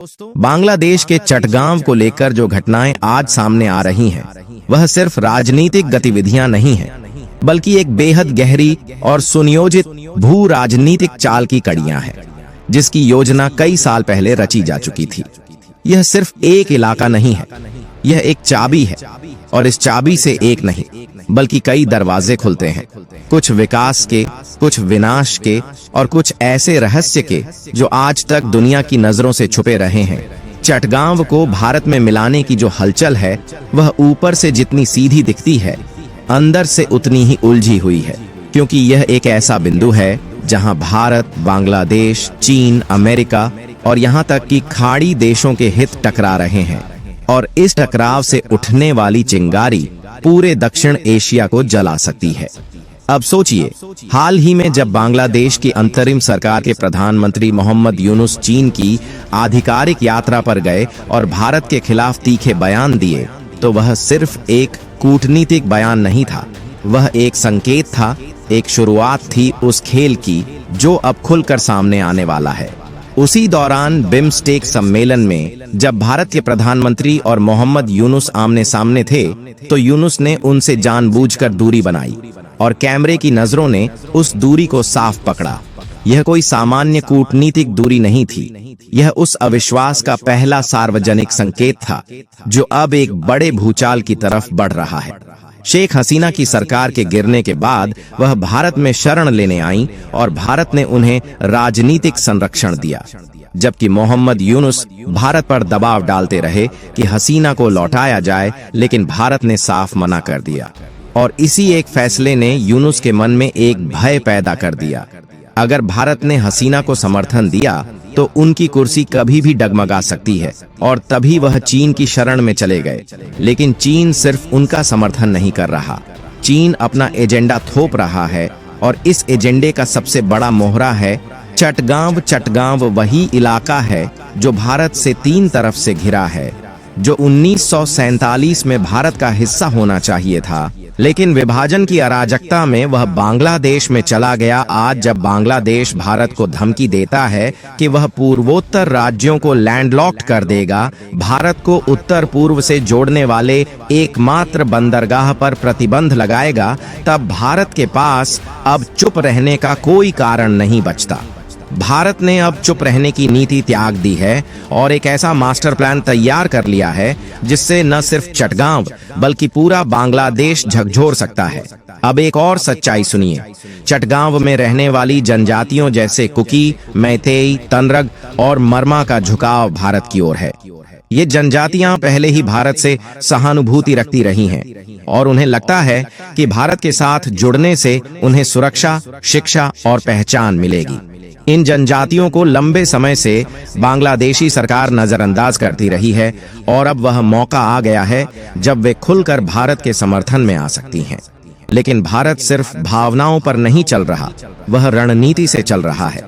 बांग्लादेश के चटगांव को लेकर जो घटनाएं आज सामने आ रही हैं, वह सिर्फ राजनीतिक गतिविधियां नहीं हैं, बल्कि एक बेहद गहरी और सुनियोजित भू राजनीतिक चाल की कड़ियां हैं, जिसकी योजना कई साल पहले रची जा चुकी थी। यह सिर्फ एक इलाका नहीं है, यह एक चाबी है, और इस चाबी से एक नहीं बल्कि कई दरवाजे खुलते हैं, कुछ विकास के, कुछ विनाश के और कुछ ऐसे रहस्य के जो आज तक दुनिया की नजरों से छुपे रहे हैं। चटगांव को भारत में मिलाने की जो हलचल है, वह ऊपर से जितनी सीधी दिखती है, अंदर से उतनी ही उलझी हुई है, क्योंकि यह एक ऐसा बिंदु है जहां भारत, बांग्लादेश, चीन, अमेरिका और यहां तक कि खाड़ी देशों के हित टकरा रहे हैं, और इस टकराव से उठने वाली चिंगारी पूरे दक्षिण एशिया को जला सकती है। अब सोचिए, हाल ही में जब बांग्लादेश की अंतरिम सरकार के प्रधानमंत्री मोहम्मद यूनुस चीन की आधिकारिक यात्रा पर गए और भारत के खिलाफ तीखे बयान दिए, तो वह सिर्फ एक कूटनीतिक बयान नहीं था, वह एक संकेत था, एक शुरुआत थी उस खेल की जो अब खुलकर सामने आने वाला है। उसी दौरान बिम्स्टेक सम्मेलन में जब भारत के प्रधानमंत्री और मोहम्मद यूनुस आमने सामने थे, तो यूनुस ने उनसे जानबूझकर दूरी बनाई और कैमरे की नजरों ने उस दूरी को साफ पकड़ा। यह कोई सामान्य कूटनीतिक दूरी नहीं थी, यह उस अविश्वास का पहला सार्वजनिक संकेत था जो अब एक बड़े भूचाल की तरफ बढ़ रहा है। शेख हसीना की सरकार के गिरने के बाद वह भारत में शरण लेने आईं और भारत ने उन्हें राजनीतिक संरक्षण दिया, जबकि मोहम्मद यूनुस भारत पर दबाव डालते रहे कि हसीना को लौटाया जाए, लेकिन भारत ने साफ मना कर दिया। और इसी एक फैसले ने यूनुस के मन में एक भय पैदा कर दिया। अगर भारत ने हसीना को समर्थन दिया तो उनकी कुर्सी कभी भी डगमगा सकती है, और तभी वह चीन की शरण में चले गए। लेकिन चीन सिर्फ उनका समर्थन नहीं कर रहा, चीन अपना एजेंडा थोप रहा है, और इस एजेंडे का सबसे बड़ा मोहरा है चटगांव। चटगांव वही इलाका है जो भारत से तीन तरफ से घिरा है, जो 1947 में भारत का हिस्सा होना चाहिए था, लेकिन विभाजन की अराजकता में वह बांग्लादेश में चला गया। आज जब बांग्लादेश भारत को धमकी देता है कि वह पूर्वोत्तर राज्यों को लैंडलॉक्ड कर देगा, भारत को उत्तर पूर्व से जोड़ने वाले एकमात्र बंदरगाह पर प्रतिबंध लगाएगा, तब भारत के पास अब चुप रहने का कोई कारण नहीं बचता। भारत ने अब चुप रहने की नीति त्याग दी है और एक ऐसा मास्टर प्लान तैयार कर लिया है जिससे न सिर्फ चटगांव बल्कि पूरा बांग्लादेश झकझोर सकता है। अब एक और सच्चाई सुनिए, चटगांव में रहने वाली जनजातियों जैसे कुकी, मैतेई, तंद्रग और मरमा का झुकाव भारत की ओर है। ये जनजातियां पहले ही भारत से सहानुभूति रखती रही हैं, और उन्हें लगता है कि भारत के साथ जुड़ने से उन्हें सुरक्षा, शिक्षा और पहचान मिलेगी। इन जनजातियों को लंबे समय से बांग्लादेशी सरकार नजरअंदाज करती रही है, और अब वह मौका आ गया है जब वे खुलकर भारत के समर्थन में आ सकती हैं। लेकिन भारत सिर्फ भावनाओं पर नहीं चल रहा, वह रणनीति से चल रहा है।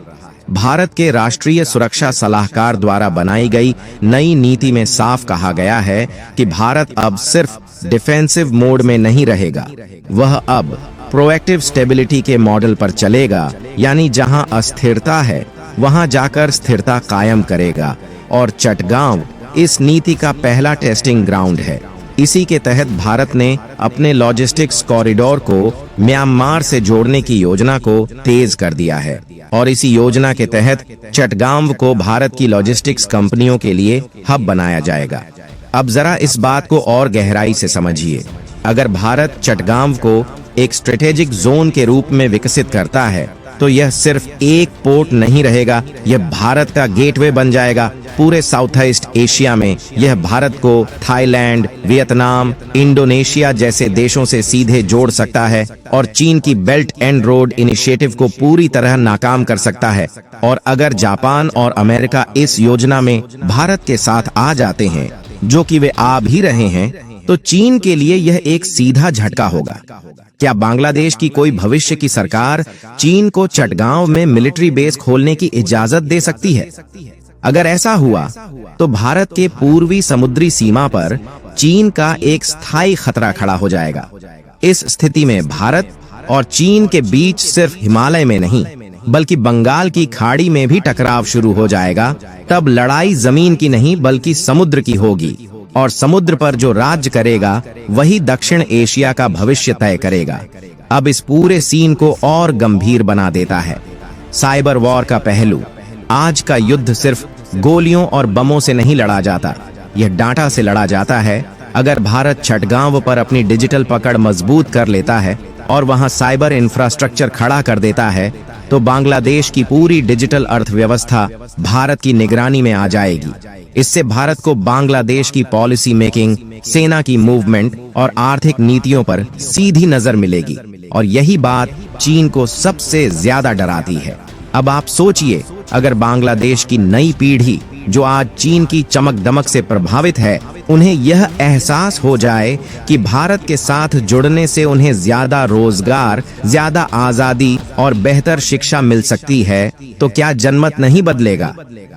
भारत के राष्ट्रीय सुरक्षा सलाहकार द्वारा बनाई गई नई नीति में साफ कहा गया है कि भारत अब सिर्फ डिफेंसिव मोड में नहीं रहेगा, वह अब प्रोएक्टिव स्टेबिलिटी के मॉडल पर चलेगा, यानी जहां अस्थिरता है वहां जाकर स्थिरता कायम करेगा। और चटगांव इस नीति का पहला टेस्टिंग ग्राउंड है। इसी के तहत भारत ने अपने लॉजिस्टिक्स कॉरिडोर को म्यांमार से जोड़ने की योजना को तेज कर दिया है, और इसी योजना के तहत चटगांव को भारत की लॉजिस्टिक्स कंपनियों के लिए हब बनाया जाएगा। अब जरा इस बात को और गहराई से समझिए, अगर भारत चटगांव को एक स्ट्रेटेजिक जोन के रूप में विकसित करता है, तो यह सिर्फ एक पोर्ट नहीं रहेगा, यह भारत का गेटवे बन जाएगा पूरे साउथ ईस्ट एशिया में। यह भारत को थाईलैंड, वियतनाम, इंडोनेशिया जैसे देशों से सीधे जोड़ सकता है, और चीन की बेल्ट एंड रोड इनिशिएटिव को पूरी तरह नाकाम कर सकता है। और अगर जापान और अमेरिका इस योजना में भारत के साथ आ जाते हैं, जो कि वे आ भी रहे हैं, तो चीन के लिए यह एक सीधा झटका होगा। क्या बांग्लादेश की कोई भविष्य की सरकार चीन को चटगांव में मिलिट्री बेस खोलने की इजाजत दे सकती है? अगर ऐसा हुआ तो भारत के पूर्वी समुद्री सीमा पर चीन का एक स्थायी खतरा खड़ा हो जाएगा। इस स्थिति में भारत और चीन के बीच सिर्फ हिमालय में नहीं बल्कि बंगाल की खाड़ी में भी टकराव शुरू हो जाएगा, तब लड़ाई जमीन की नहीं बल्कि समुद्र की होगी, और समुद्र पर जो राज्य करेगा वही दक्षिण एशिया का भविष्य तय करेगा। अब इस पूरे सीन को और गंभीर बना देता है साइबर वॉर का पहलू। आज का युद्ध सिर्फ गोलियों और बमों से नहीं लड़ा जाता, यह डाटा से लड़ा जाता है। अगर भारत चटगांव पर अपनी डिजिटल पकड़ मजबूत कर लेता है और वहां साइबर इंफ्रास्ट्रक्चर खड़ा कर देता है, तो बांग्लादेश की पूरी डिजिटल अर्थव्यवस्था भारत की निगरानी में आ जाएगी। इससे भारत को बांग्लादेश की पॉलिसी मेकिंग, सेना की मूवमेंट और आर्थिक नीतियों पर सीधी नजर मिलेगी, और यही बात चीन को सबसे ज्यादा डराती है। अब आप सोचिए, अगर बांग्लादेश की नई पीढ़ी जो आज चीन की चमक दमक से प्रभावित है, उन्हें यह एहसास हो जाए कि भारत के साथ जुड़ने से उन्हें ज्यादा रोजगार, ज्यादा आजादी और बेहतर शिक्षा मिल सकती है, तो क्या जनमत नहीं बदलेगा?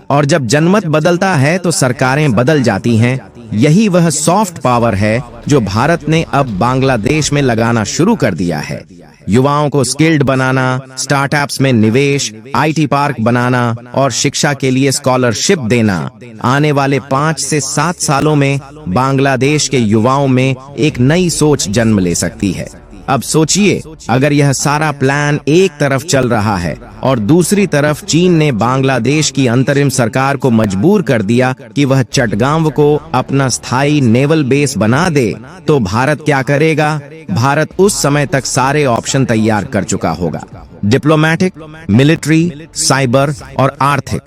और जब जनमत बदलता है तो सरकारें बदल जाती हैं। यही वह सॉफ्ट पावर है जो भारत ने अब बांग्लादेश में लगाना शुरू कर दिया है। युवाओं को स्किल्ड बनाना, स्टार्टअप्स में निवेश, आईटी पार्क बनाना और शिक्षा के लिए स्कॉलरशिप देना। आने वाले 5 से 7 सालों में बांग्लादेश के युवाओं में एक नई सोच जन्म ले सकती है। अब सोचिए, अगर यह सारा प्लान एक तरफ चल रहा है और दूसरी तरफ चीन ने बांग्लादेश की अंतरिम सरकार को मजबूर कर दिया कि वह चटगांव को अपना स्थायी नेवल बेस बना दे, तो भारत क्या करेगा? भारत उस समय तक सारे ऑप्शन तैयार कर चुका होगा, डिप्लोमेटिक, मिलिट्री, साइबर और आर्थिक,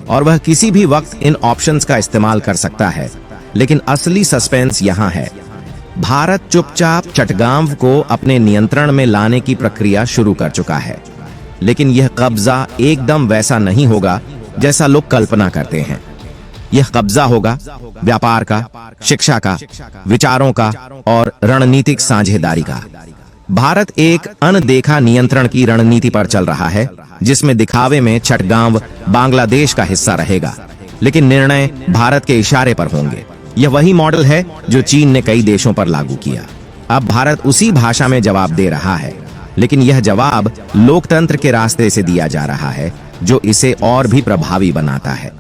और वह किसी भी वक्त इन ऑप्शंस का इस्तेमाल कर सकता है। लेकिन असली सस्पेंस यहाँ है। भारत चुपचाप चटगांव को अपने नियंत्रण में लाने की प्रक्रिया शुरू कर चुका है, लेकिन यह कब्जा एकदम वैसा नहीं होगा जैसा लोग कल्पना करते हैं। यह कब्जा होगा व्यापार का, शिक्षा का, विचारों का और रणनीतिक साझेदारी का। भारत एक अनदेखा नियंत्रण की रणनीति पर चल रहा है, जिसमें दिखावे में चटगांव बांग्लादेश का हिस्सा रहेगा, लेकिन निर्णय भारत के इशारे पर होंगे। यह वही मॉडल है जो चीन ने कई देशों पर लागू किया। अब भारत उसी भाषा में जवाब दे रहा है, लेकिन यह जवाब लोकतंत्र के रास्ते से दिया जा रहा है, जो इसे और भी प्रभावी बनाता है।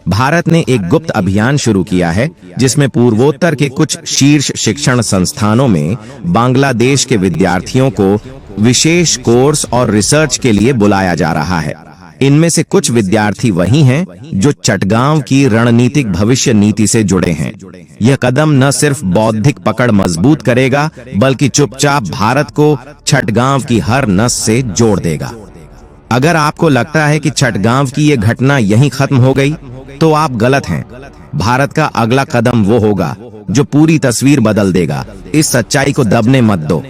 भारत ने एक गुप्त अभियान शुरू किया है, जिसमें पूर्वोत्तर के कुछ शीर्ष शिक्षण संस्थानों में बांग्लादेश के विद्यार्थियों को विशेष कोर्स और रिसर्च के लिए बुलाया जा रहा है। इनमें से कुछ विद्यार्थी वही हैं जो चटगांव की रणनीतिक भविष्य नीति से जुड़े हैं। यह कदम न सिर्फ बौद्धिक पकड़ मजबूत करेगा, बल्कि चुपचाप भारत को चटगांव की हर नस से जोड़ देगा। अगर आपको लगता है कि चटगांव की यह घटना यहीं खत्म हो गई, तो आप गलत हैं। भारत का अगला कदम वो होगा जो पूरी तस्वीर बदल देगा। इस सच्चाई को दबने मत दो।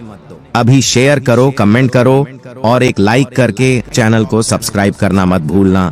अभी शेयर करो, कमेंट करो और एक लाइक करके चैनल को सब्सक्राइब करना मत भूलना।